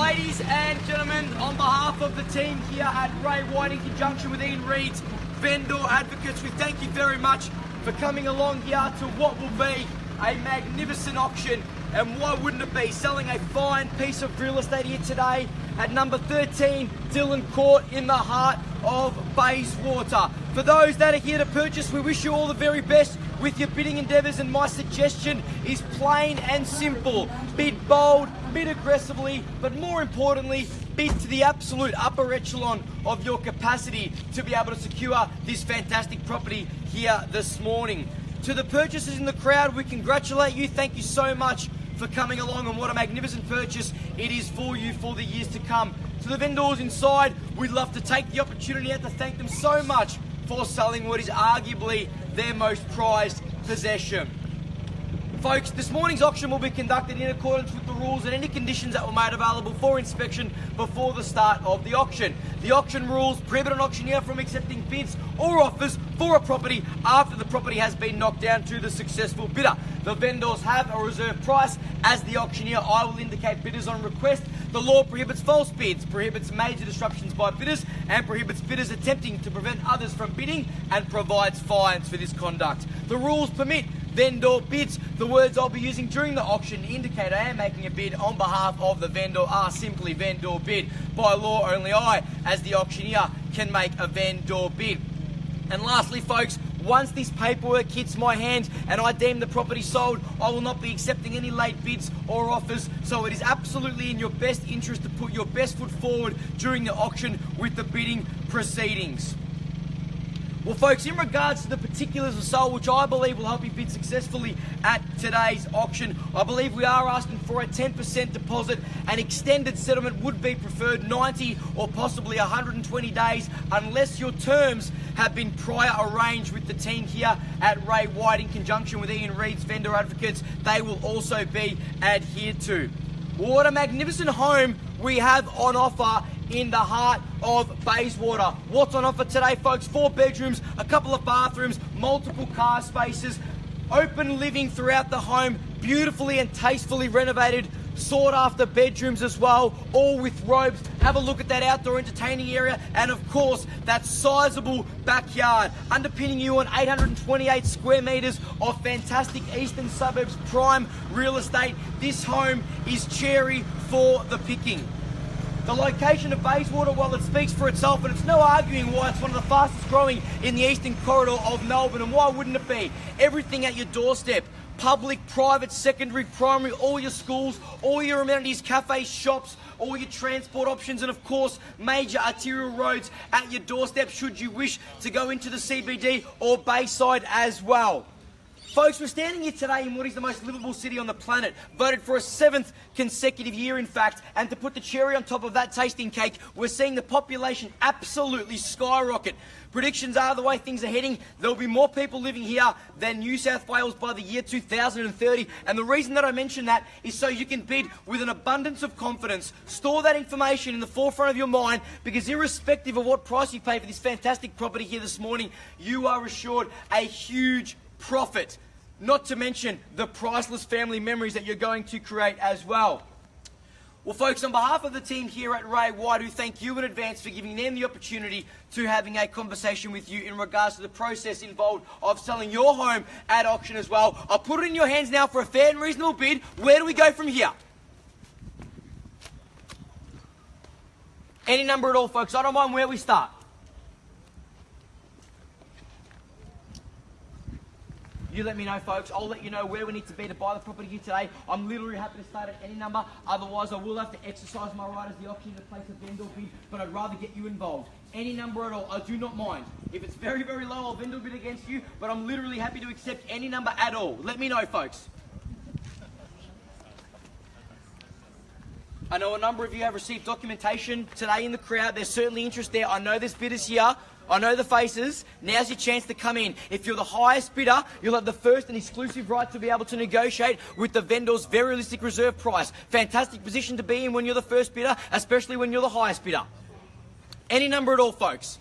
Ladies and gentlemen, on behalf of the team here at Ray White in conjunction with Ian Reid's vendor advocates, we thank you very much for coming along here to what will be a magnificent auction. And why wouldn't it be? Selling a fine piece of real estate here today at number 13 Dillon Court in the heart of Bayswater. For those that are here to purchase, we wish you all the very best with your bidding endeavours, and my suggestion is plain and simple. Bid bold, bid aggressively, but more importantly, bid to the absolute upper echelon of your capacity to be able to secure this fantastic property here this morning. To the purchasers in the crowd, we congratulate you. Thank you so much for coming along, and what a magnificent purchase it is for you for the years to come. To the vendors inside, we'd love to take the opportunity to thank them so much for selling what is arguably their most prized possession. Folks, this morning's auction will be conducted in accordance with the rules and any conditions that were made available for inspection before the start of the auction. The auction rules prohibit an auctioneer from accepting bids or offers for a property after the property has been knocked down to the successful bidder. The vendors have a reserve price. As the auctioneer, I will indicate bidders on request. The law prohibits false bids, prohibits major disruptions by bidders, and prohibits bidders attempting to prevent others from bidding, and provides fines for this conduct. The rules permit vendor bids. The words I'll be using during the auction to indicate I am making a bid on behalf of the vendor are simply vendor bid. By law, only I, as the auctioneer, can make a vendor bid. And lastly, folks, once this paperwork hits my hand and I deem the property sold, I will not be accepting any late bids or offers, so it is absolutely in your best interest to put your best foot forward during the auction with the bidding proceedings. Well, folks, in regards to the particulars of sale, which I believe will help you bid successfully at today's auction, I believe we are asking for a 10% deposit. An extended settlement would be preferred, 90 or possibly 120 days, unless your terms have been prior arranged with the team here at Ray White in conjunction with Ian Reid's vendor advocates. They will also be adhered to. What a magnificent home we have on offer in the heart of Bayswater. What's on offer today, folks? 4 bedrooms, a couple of bathrooms, multiple car spaces, open living throughout the home, beautifully and tastefully renovated, sought after bedrooms as well, all with robes. Have a look at that outdoor entertaining area, and of course that sizable backyard underpinning you on 828 square metres of fantastic eastern suburbs prime real estate. This home is cherry for the picking. The location of Bayswater, well, it speaks for itself, and it's no arguing why it's one of the fastest growing in the eastern corridor of Melbourne. And why wouldn't it be? Everything at your doorstep. Public, private, secondary, primary, all your schools, all your amenities, cafes, shops, all your transport options, and of course major arterial roads at your doorstep should you wish to go into the CBD or Bayside as well. Folks, we're standing here today in what is the most livable city on the planet, voted for a 7th consecutive year in fact, and to put the cherry on top of that tasting cake, we're seeing the population absolutely skyrocket. Predictions are the way things are heading, there'll be more people living here than New South Wales by the year 2030, and the reason that I mention that is so you can bid with an abundance of confidence. Store that information in the forefront of your mind, because irrespective of what price you pay for this fantastic property here this morning, you are assured a huge profit, not to mention the priceless family memories that you're going to create as well. Well, folks, on behalf of the team here at Ray White, who thank you in advance for giving them the opportunity to having a conversation with you in regards to the process involved of selling your home at auction as well, I'll put it in your hands now for a fair and reasonable bid. Where do we go from here? Any number at all, folks. I don't mind where we start. You let me know, folks. I'll let you know where we need to be to buy the property here today. I'm literally happy to start at any number. Otherwise, I will have to exercise my right as the auctioneer to place a vendor bid, but I'd rather get you involved. Any number at all, I do not mind. If it's very, very low, I'll vendor bid against you, but I'm literally happy to accept any number at all. Let me know, folks. I know a number of you have received documentation today in the crowd. There's certainly interest there. I know there's bidders here. I know the faces. Now's your chance to come in. If you're the highest bidder, you'll have the first and exclusive right to be able to negotiate with the vendor's very realistic reserve price. Fantastic position to be in when you're the first bidder, especially when you're the highest bidder. Any number at all, folks.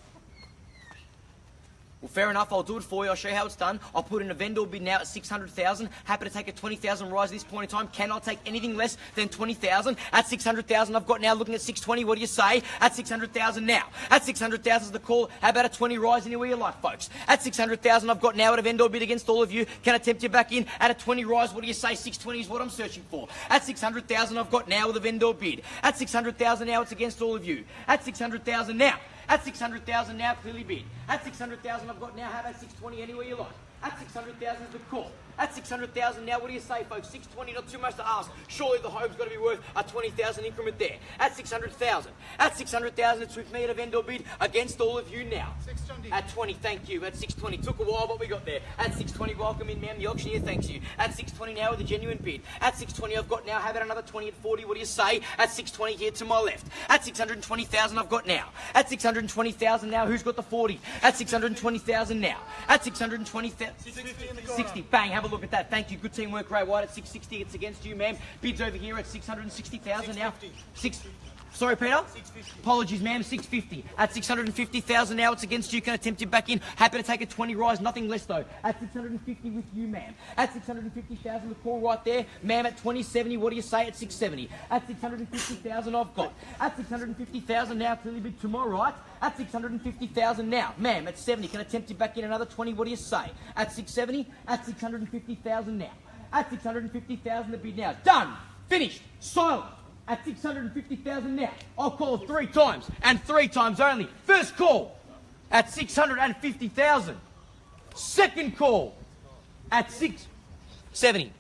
Well, fair enough. I'll do it for you. I'll show you how it's done. I'll put in a vendor bid now at 600,000. Happy to take a 20,000 rise at this point in time. Cannot take anything less than 20,000. At 600,000, I've got now looking at 620. What do you say? At 600,000 now. At 600,000 is the call. How about a 20 rise anywhere you like, folks? At 600,000, I've got now at a vendor bid against all of you. Can I tempt you back in? At a 20 rise, what do you say? 620 is what I'm searching for. At 600,000, I've got now with a vendor bid. At 600,000 now, it's against all of you. At 600,000 now. At 600,000 now, clearly bid. At 600,000, I've got now, how about 620 anywhere you like? At 600,000 is the call. At 600,000 now, what do you say, folks? 620, not too much to ask. Surely the home's got to be worth a 20,000 increment there. At 600,000. At 600,000, it's with me at a vendor bid against all of you now. 620. At 20, thank you. At 620, took a while, but we got there. At 620, welcome in, ma'am. The auctioneer thanks you. At 620 now with a genuine bid. At 620, I've got now, how about another 20 at 40? What do you say? At 620 here to my left. At 620,000, I've got now. At 620,000 now, who's got the 40? At 620,000 now. At 620,000. 60. Bang, have a look at that. Thank you. Good teamwork, Ray White. At 660, it's against you, ma'am. Bids over here at 660,000 now. Sorry, Peter? 650. Apologies, ma'am. 650. At 650,000 now, it's against you. Can I tempt you back in? Happy to take a 20 rise. Nothing less, though. At 650 with you, ma'am. At 650,000, the call right there. Ma'am, at 2070, what do you say? At 670. At 650,000, I've got. At 650,000 now, clearly bid to my right. At 650,000 now. Ma'am, at 70, can I tempt you back in another 20? What do you say? At 670. At 650,000 now. At 650,000, the bid now. Done. Finished. Silent. At 650,000 now. I'll call it 3 times, and 3 times only. First call at 650,000. Second call at 670.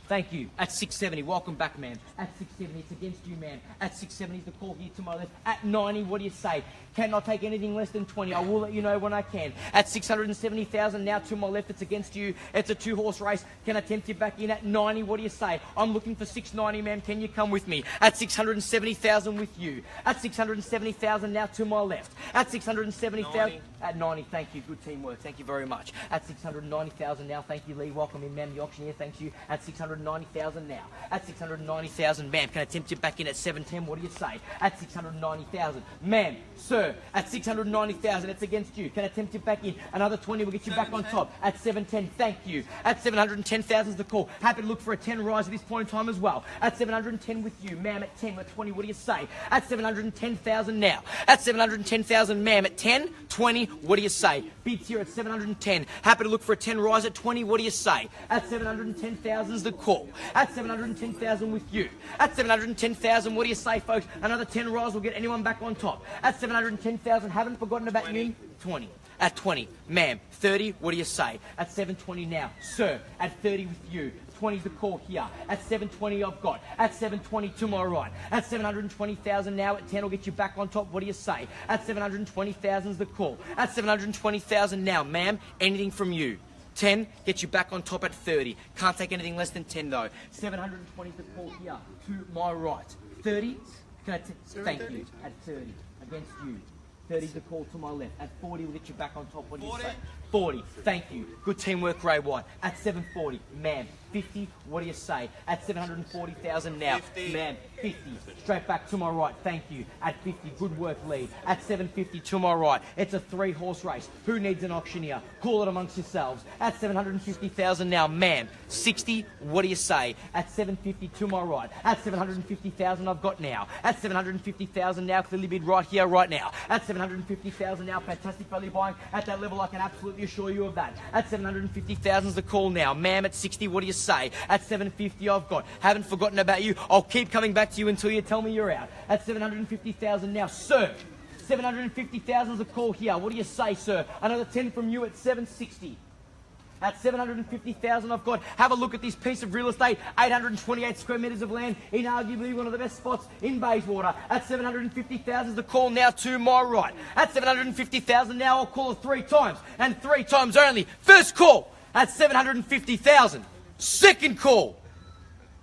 Thank you. At 670. Welcome back, ma'am. At 670, it's against you, ma'am. At 670 is the call here to my left. At 90, what do you say? Cannot take anything less than 20. I will let you know when I can. At 670,000 now to my left, it's against you. It's a 2-horse race. Can I tempt you back in? At 90, what do you say? I'm looking for 690, ma'am. Can you come with me? At 670,000 with you. At 670,000 now to my left. At 670,000. At 90, thank you. Good teamwork. Thank you very much. At 690,000 now, thank you, Lee. Welcome in, ma'am. The auctioneer, thanks you. At 690,000 now. At 690,000, ma'am. Can I tempt you back in at 710? What do you say? At 690,000. Ma'am, sir, at 690,000, it's against you. Can I tempt you back in? Another 20 will get you back on top. At 710, thank you. At 710,000 is the call. Happy to look for a 10 rise at this point in time as well. At 710 with you. Ma'am, at 10, at 20, what do you say? At 710,000 now. At 710,000, ma'am, at 10, 20, what do you say? Bids here at 710. Happy to look for a 10 rise at 20, what do you say? At 710,000 is the call. At 710,000 with you. At 710,000, what do you say, folks? Another 10 rise will get anyone back on top. At 710,000, haven't forgotten about you. 20. At 20, ma'am. 30, what do you say? At 720 now. Sir, at 30 with you. 20 is the call here. At 720 I've got. At 720 to my right. At 720,000 now. At 10 will get you back on top. What do you say? At 720,000 is the call. At 720,000 now, ma'am. Anything from you. 10 gets you back on top at 30. Can't take anything less than 10 though. 720 is the call here to my right. 30. Thank you. At 30 against you. 30 is the call to my left. At 40 will get you back on top. What do you say? 40. Thank you. Good teamwork, Ray White. At 740, ma'am. 50. What do you say? At 740,000 now, 50. ma'am. 50. Straight back to my right. Thank you. At 50. Good work, Lee. At 750 to my right. It's a 3-horse race. Who needs an auctioneer? Call it amongst yourselves. At 750,000 now, ma'am. 60. What do you say? At 750 to my right. At 750,000 I've got now. At 750,000 now, clearly bid right here, right now. At 750,000 now, fantastic value buying. At that level, I can absolutely assure you of that. At 750,000 is the call now. Ma'am, at 60, what do you say? At 750, I've got. Haven't forgotten about you. I'll keep coming back to you until you tell me you're out. At 750,000 now, sir. 750,000 is the call here. What do you say, sir? Another 10 from you at 760. At 750,000 I've got. Have a look at this piece of real estate. 828 square metres of land in arguably one of the best spots in Bayswater. At 750,000 is the call now to my right. At 750,000 now I'll call it 3 times and 3 times only. First call at 750,000. Second call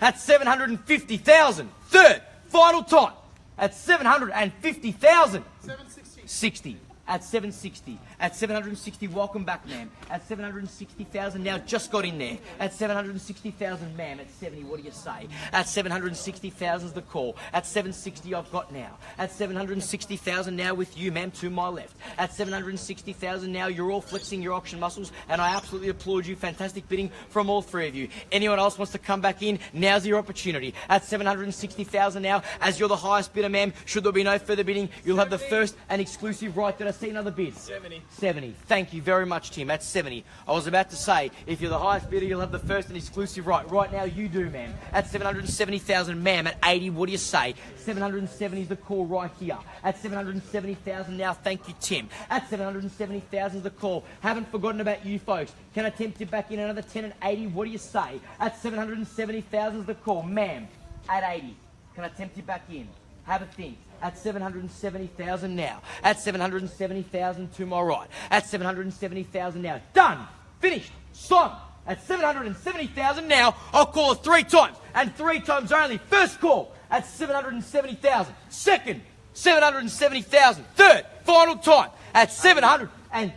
at 750,000. Third, final time at 750,000. 760. 60. at 760, at 760, welcome back, ma'am, at 760,000 now, just got in there, at 760,000, ma'am, at 70, what do you say, at 760,000 is the call, at 760 I've got now, at 760,000 now with you, ma'am, to my left, at 760,000 now, you're all flexing your auction muscles, and I absolutely applaud you, fantastic bidding from all three of you. Anyone else wants to come back in, now's your opportunity, at 760,000 now, as you're the highest bidder, ma'am, should there be no further bidding, you'll have the first and exclusive right. Did I see another bid? 70. 70. Thank you very much, Tim. That's 70. I was about to say, if you're the highest bidder, you'll have the first and exclusive right. Right now, you do, ma'am. At 770,000, ma'am. At 80, what do you say? 770 is the call right here. At 770,000 now, thank you, Tim. At 770,000 is the call. Haven't forgotten about you, folks. Can I tempt you back in another 10 at 80? What do you say? At 770,000 is the call, ma'am. At 80. Can I tempt you back in? Have a think. At 770,000 now. At 770,000 to my right. At 770,000 now. Done. Finished. Son. At 770,000 now, I'll call it 3 times. And 3 times only. First call at 770,000. Second, 770,000. Third, final time at 780.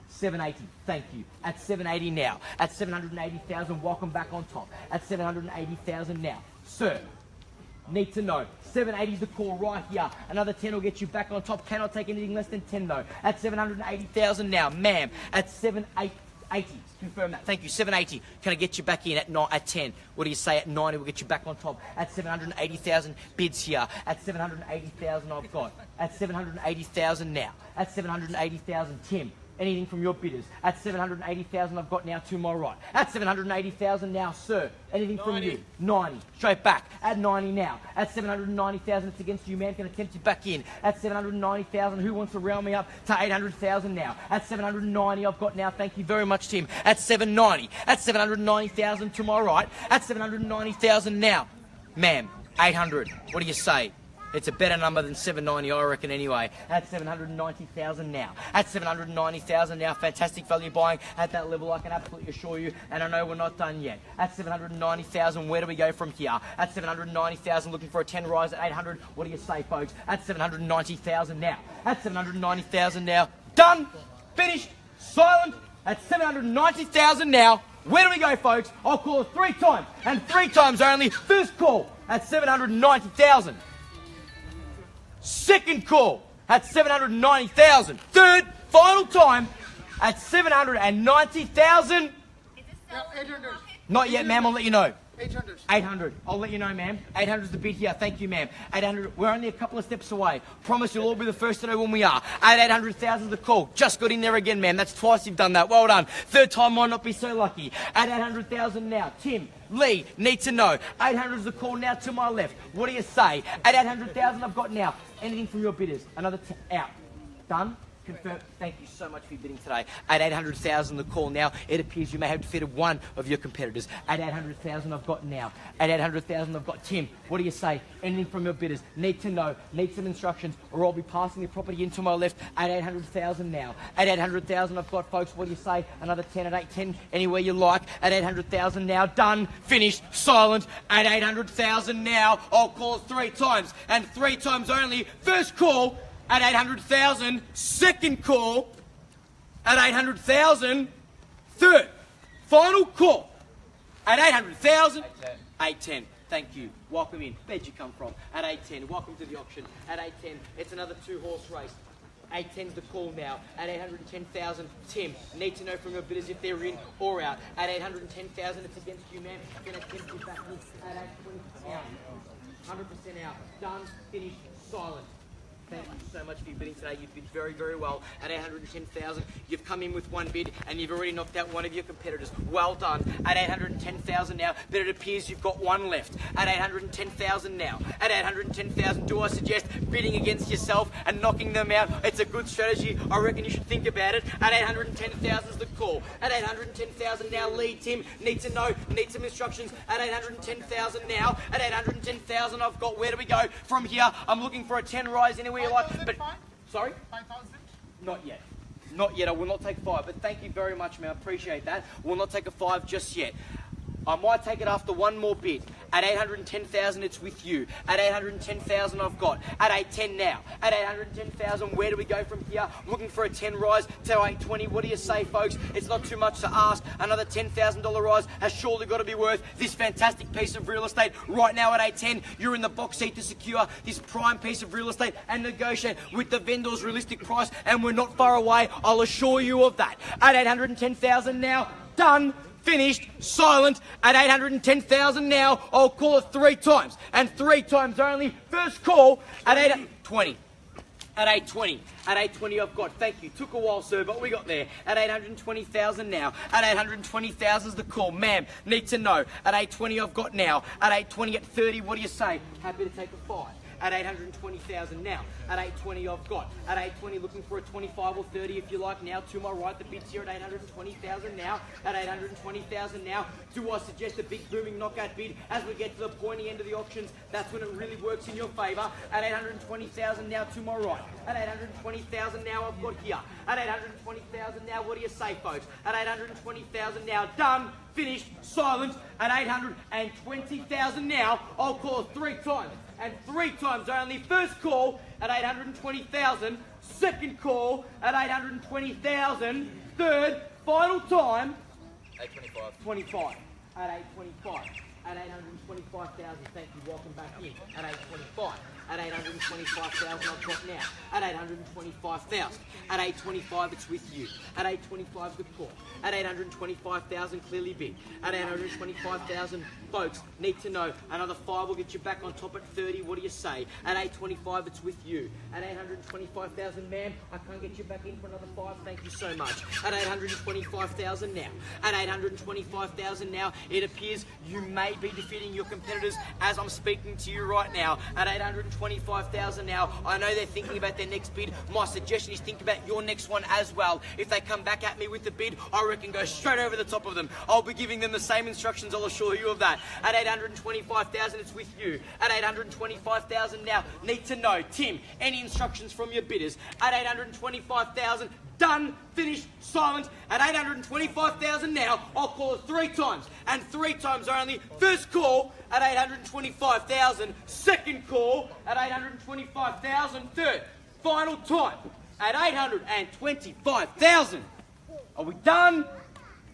780. Thank you. At 780 now. At 780,000, welcome back on top. At 780,000 now. Sir. Need to know. 780 is the call right here. Another 10 will get you back on top. Cannot take anything less than 10 though. At 780,000 now, ma'am. At 780. Confirm that. Thank you. 780. Can I get you back in at 10? What do you say at 90? We'll get you back on top. At 780,000 bids here. At 780,000 I've got. At 780,000 now. At 780,000, Tim. Anything from your bidders. At 780,000 I've got now to my right. At 780,000 now, sir. Anything 90. From you? 90. Straight back. At 90 now. At 790,000 it's against you, man. Can I tempt you back in? At 790,000, who wants to round me up to 800,000 now? At 790 I've got now. Thank you very much, Tim. At 790. At 790,000 to my right. At 790,000 now. Ma'am, 800. What do you say? It's a better number than 790, I reckon, anyway. At 790,000 now. At 790,000 now. Fantastic value buying at that level, I can absolutely assure you. And I know we're not done yet. At 790,000, where do we go from here? At 790,000, looking for a 10 rise at 800. What do you say, folks? At 790,000 now. At 790,000 now. Done. Finished. Silent. At 790,000 now. Where do we go, folks? I'll call it 3 times. And 3 times only. First call at 790,000. Second call at 790,000. Third, final time at 790,000. Yeah, 800. Not yet, ma'am. I'll let you know. 800. 800. I'll let you know, ma'am. 800 is the bid here. Thank you, ma'am. 800. We're only a couple of steps away. Promise you'll all be the first to know when we are. At 800,000 is the call. Just got in there again, ma'am. That's twice you've done that. Well done. Third time might not be so lucky. At 800,000 now. Tim, Lee, need to know. 800 is the call now to my left. What do you say? At 800,000 I've got now. Anything from your bidders? Another out. Done? Confirm. Thank you so much for your bidding today. At 800,000 the call now. It appears you may have defeated one of your competitors. At 800,000 I've got now. At 800,000 I've got Tim. What do you say? Anything from your bidders? Need to know. Need some instructions or I'll be passing the property into my left. At 800,000 now. At 800,000 I've got, folks. What do you say? Another 10 at 810. Anywhere you like. At 800,000 now. Done. Finished. Silent. At 800,000 now. I'll call it 3 times and 3 times only. First call at 800,000, second call at 800,000, third, final call at 800,000, 810. Thank you. Welcome in. Where'd you come from? At 810. Welcome to the auction. At 810, it's another 2-horse race. 810's the call now. At 810,000, Tim, need to know from your bidders if they're in or out. At 810,000, it's against you, man. Gonna tempt you back at 820, out. 100% out. Done, finished, silent. Thank you so much for your bidding today. You've bid very, very well. At 810,000, you've come in with 1 bid and you've already knocked out one of your competitors. Well done. At 810,000 now, but it appears you've got 1 left. At 810,000 now. At 810,000, do I suggest bidding against yourself and knocking them out? It's a good strategy. I reckon you should think about it. At 810,000 is the call. At 810,000 now, lead Tim. Need to know. Need some instructions. At 810,000 now. At 810,000, I've got. Where do we go from here? I'm looking for a 10 rise anywhere you like. But sorry? 5,000? Not yet. Not yet. I will not take 5. But thank you very much, man. I appreciate that. Will not take a 5 just yet. I might take it after one more bid. At 810,000, it's with you. At 810,000, I've got. At 810 now. At 810,000, where do we go from here? Looking for a 10 rise to 820. What do you say, folks? It's not too much to ask. Another $10,000 rise has surely got to be worth this fantastic piece of real estate. Right now at 810, you're in the box seat to secure this prime piece of real estate and negotiate with the vendor's realistic price, and we're not far away. I'll assure you of that. At 810,000 now, done. Finished, silent, at 810,000 now. I'll call it 3 times, and 3 times only. First call at 820. At 820. At 820 I've got. Thank you. Took a while, sir, but we got there. At 820,000 now. At 820,000 is the call. Ma'am, need to know. At 820 I've got now. At 820 at 30, what do you say? Happy to take a 5. At 820,000 now. At 820 I've got. At 820 looking for a 25 or 30 if you like now. To my right, the bid's here at 820,000 now. At 820,000 now. Do I suggest a big booming knockout bid as we get to the pointy end of the auctions? That's when it really works in your favour. At 820,000 now to my right. At 820,000 now I've got here. At 820,000 now, what do you say, folks? At 820,000 now, done, finished, silent. At 820,000 now, I'll call it 3 times. And 3 times only. First call at 820,000. Second call at 820,000. Third, final time. 825. 25. At 825. At 825,000. Thank you. Welcome back in. At 825. At 825,000 I've got now. At 825,000. At 825 it's with you. At 825 the call. At 825,000 clearly big. At 825,000 folks need to know another 5 will get you back on top at 30. What do you say? At 825 it's with you. At 825,000 ma'am, I can't get you back in for another 5. Thank you so much. At 825,000 now. At 825,000 now, it appears you may be defeating your competitors as I'm speaking to you right now. At 825,000 now, I know they're thinking about their next bid. My suggestion is think about your next one as well. If they come back at me with the bid, I reckon go straight over the top of them. I'll be giving them the same instructions, I'll assure you of that. At 825,000, it's with you. At 825,000 now, need to know, Tim, any instructions from your bidders? At 825,000, done, finished, silent. At 825,000 now, I'll call it 3 times, and 3 times only. First call at 825,000. Second call at 825,000. Third, final time at 825,000. Are we done?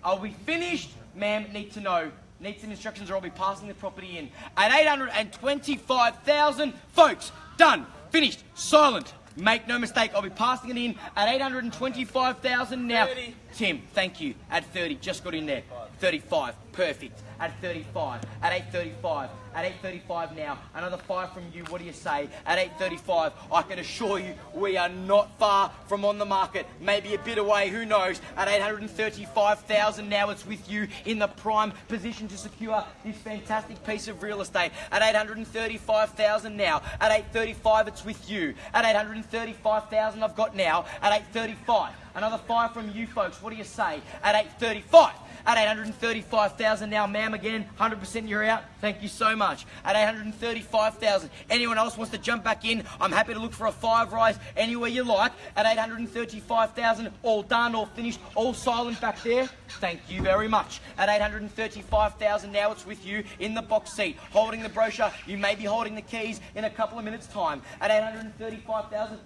Are we finished? Ma'am, need to know. Need some instructions or I'll be passing the property in. At 825,000, folks, done, finished, silent. Make no mistake, I'll be passing it in at 825,000 now. 30. Tim, thank you. At 30, just got in there. 35, perfect. At 35, at 835, at 835 now. Another 5 from you, what do you say? At 835, I can assure you we are not far from on the market. Maybe a bit away, who knows? At 835,000 now, it's with you in the prime position to secure this fantastic piece of real estate. At 835,000 now. At 835, it's with you. At 835,000 I've got now. At 835, another 5 from you folks, what do you say? At 835. At 835,000 now, ma'am, again, 100% you're out. Thank you so much. At 835,000. Anyone else wants to jump back in? I'm happy to look for a 5 rise anywhere you like. At 835,000, all done, all finished, all silent back there. Thank you very much. At 835,000 now, it's with you in the box seat, holding the brochure. You may be holding the keys in a couple of minutes' time. At 835,000,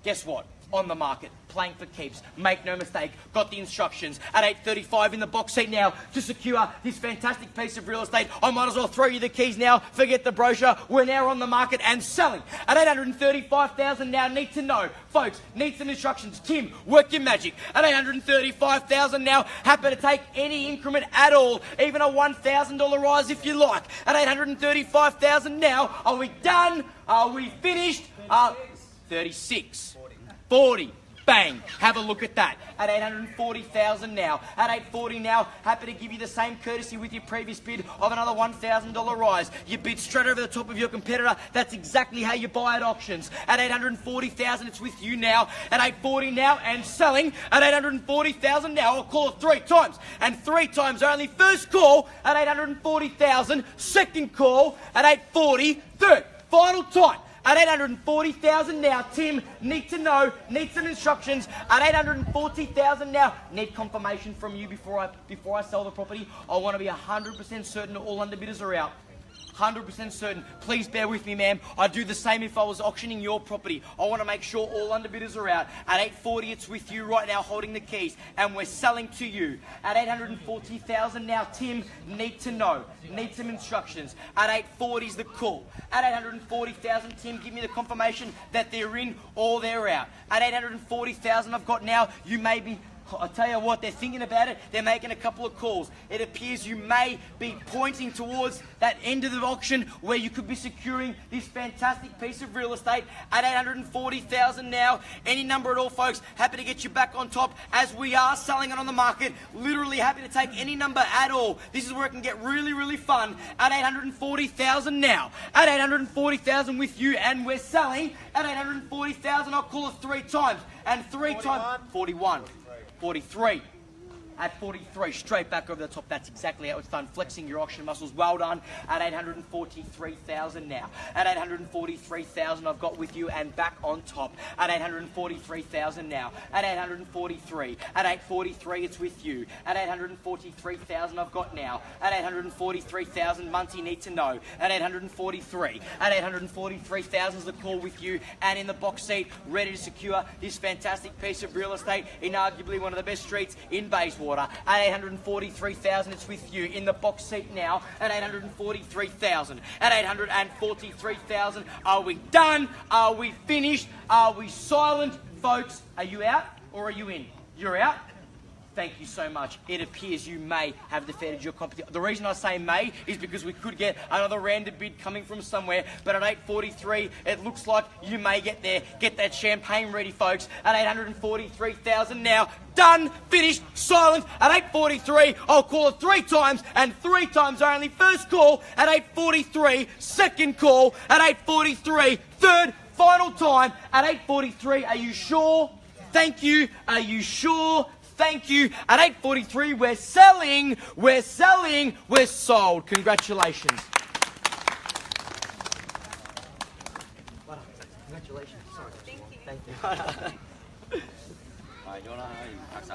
guess what? On the market, playing for keeps. Make no mistake, got the instructions. At 835 in the box seat now to secure this fantastic piece of real estate. I might as well throw you the keys now. Forget the brochure. We're now on the market and selling. At 835,000 now, need to know. Folks, need some instructions. Tim, work your magic. At 835,000 now, happy to take any increment at all. Even a $1,000 rise if you like. At 835,000 now, are we done? Are we finished? 36. 40. Bang. Have a look at that. At 840,000 now. At 840 now, happy to give you the same courtesy with your previous bid of another $1,000 rise. You bid straight over the top of your competitor. That's exactly how you buy at auctions. At 840,000, it's with you now. At 840 now and selling. At 840,000 now, I'll call it 3 times. And 3 times only. First call at 840,000. Second call at 840. Third, final time. at 840,000 now. Tim, need to know, need some instructions at 840,000 now. Need confirmation from you before I sell the property. I want to be 100% certain that all underbidders are out. 100% certain. Please bear with me, ma'am. I'd do the same if I was auctioning your property. I want to make sure all underbidders are out. At 840, it's with you right now holding the keys, and we're selling to you. At 840,000 now, Tim, need to know. Need some instructions. At 840 is the call. At 840,000, Tim, give me the confirmation that they're in or they're out. At 840,000 I've got now, you may be... I'll tell you what, they're thinking about it. They're making a couple of calls. It appears you may be pointing towards that end of the auction where you could be securing this fantastic piece of real estate at 840,000 now. Any number at all, folks. Happy to get you back on top as we are selling it on the market. Literally happy to take any number at all. This is where it can get really, really fun. At 840,000 now. At 840,000 with you, and we're selling at 840,000. I'll call it 3 times. And 3 times... 41. 43. At 43, straight back over the top. That's exactly how it's done. Flexing your auction muscles. Well done. At 843,000 now. At 843,000 I've got with you and back on top. At 843,000 now. At 843. At 843 it's with you. At 843,000 I've got now. At 843,000 Munty need to know. At 843. At 843,000 is the call with you and in the box seat, ready to secure this fantastic piece of real estate in arguably one of the best streets in Bayswater. At 843,000 it's with you in the box seat now. At 843,000. At 843,000, are we done? Are we finished? Are we silent? Folks, are you out or are you in? You're out? Thank you so much. It appears you may have defeated your competition. The reason I say may is because we could get another random bid coming from somewhere, but at 843, it looks like you may get there. Get that champagne ready, folks. At 843,000 now. Done, finished, silent. At 843, I'll call it 3 times, and 3 times only. First call at 843, second call at 843, third, final time at 843. Are you sure? Thank you. Are you sure? Thank you. At 843, we're selling, we're sold. Congratulations. Congratulations. Sorry. Thank you. Rồi, vô đó,拍手.